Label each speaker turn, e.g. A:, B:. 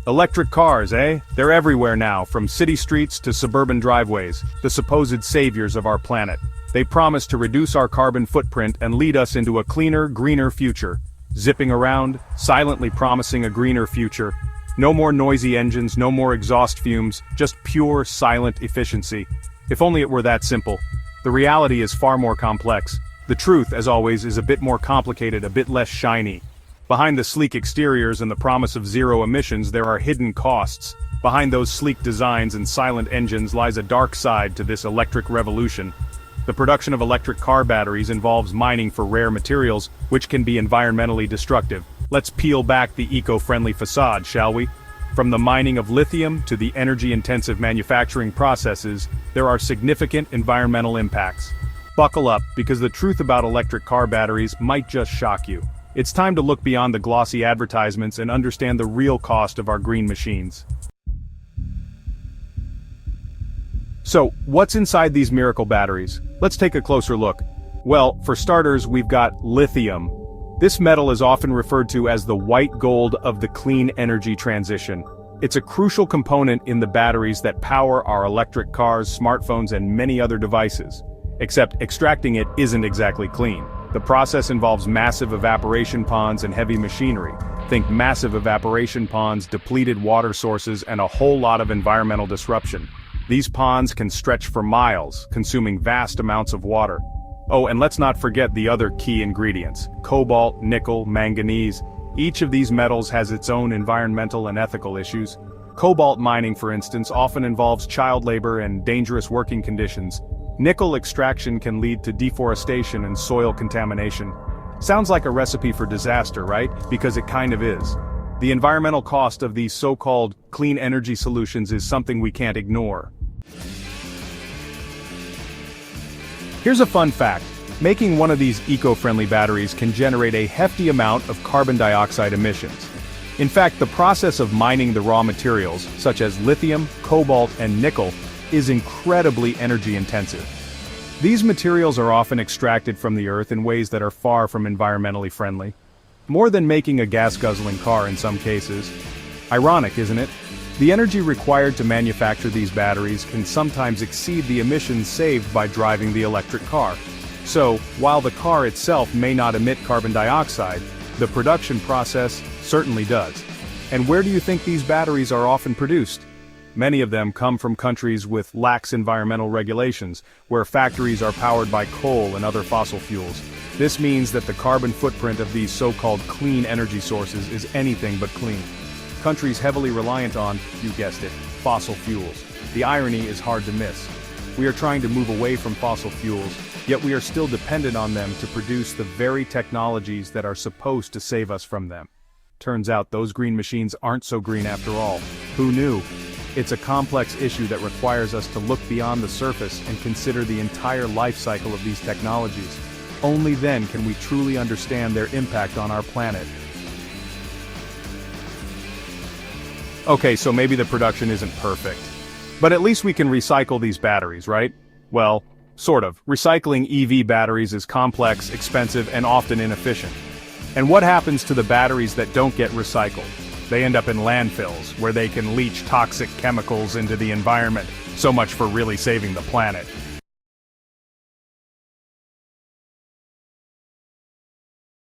A: Electric cars, eh? They're everywhere now, from city streets to suburban driveways, the supposed saviors of our planet. They promise to reduce our carbon footprint and lead us into a cleaner, greener future. Zipping around, silently promising a greener future. No more noisy engines, no more exhaust fumes, just pure, silent efficiency. If only it were that simple. The reality is far more complex. The truth, as always, is a bit more complicated, a bit less shiny. Behind the sleek exteriors and the promise of zero emissions, there are hidden costs. Behind those sleek designs and silent engines lies a dark side to this electric revolution. The production of electric car batteries involves mining for rare materials, which can be environmentally destructive. Let's peel back the eco-friendly facade, shall we? From the mining of lithium to the energy-intensive manufacturing processes, there are significant environmental impacts. Buckle up, because the truth about electric car batteries might just shock you. It's time to look beyond the glossy advertisements and understand the real cost of our green machines. So, what's inside these miracle batteries? Let's take a closer look. Well, for starters, we've got lithium. This metal is often referred to as the white gold of the clean energy transition. It's a crucial component in the batteries that power our electric cars, smartphones, and many other devices. Except extracting it isn't exactly clean. The process involves massive evaporation ponds and heavy machinery. Think massive evaporation ponds, depleted water sources, and a whole lot of environmental disruption. These ponds can stretch for miles, consuming vast amounts of water. Oh, and let's not forget the other key ingredients: cobalt, nickel, manganese. Each of these metals has its own environmental and ethical issues. Cobalt mining, for instance, often involves child labor and dangerous working conditions. Nickel extraction can lead to deforestation and soil contamination. Sounds like a recipe for disaster, right? Because it kind of is. The environmental cost of these so-called clean energy solutions is something we can't ignore. Here's a fun fact. Making one of these eco-friendly batteries can generate a hefty amount of carbon dioxide emissions. In fact, the process of mining the raw materials, such as lithium, cobalt, and nickel, is incredibly energy-intensive. These materials are often extracted from the earth in ways that are far from environmentally friendly. More than making a gas-guzzling car in some cases. Ironic, isn't it? The energy required to manufacture these batteries can sometimes exceed the emissions saved by driving the electric car. So, while the car itself may not emit carbon dioxide, the production process certainly does. And where do you think these batteries are often produced? Many of them come from countries with lax environmental regulations, where factories are powered by coal and other fossil fuels. This means that the carbon footprint of these so-called clean energy sources is anything but clean. Countries heavily reliant on, you guessed it, fossil fuels. The irony is hard to miss. We are trying to move away from fossil fuels, yet we are still dependent on them to produce the very technologies that are supposed to save us from them. Turns out those green machines aren't so green after all. Who knew? It's a complex issue that requires us to look beyond the surface and consider the entire life cycle of these technologies. Only then can we truly understand their impact on our planet. Okay, so maybe the production isn't perfect. But at least we can recycle these batteries, right? Well, sort of. Recycling EV batteries is complex, expensive, and often inefficient. And what happens to the batteries that don't get recycled? They end up in landfills, where they can leach toxic chemicals into the environment. So much for really saving the planet.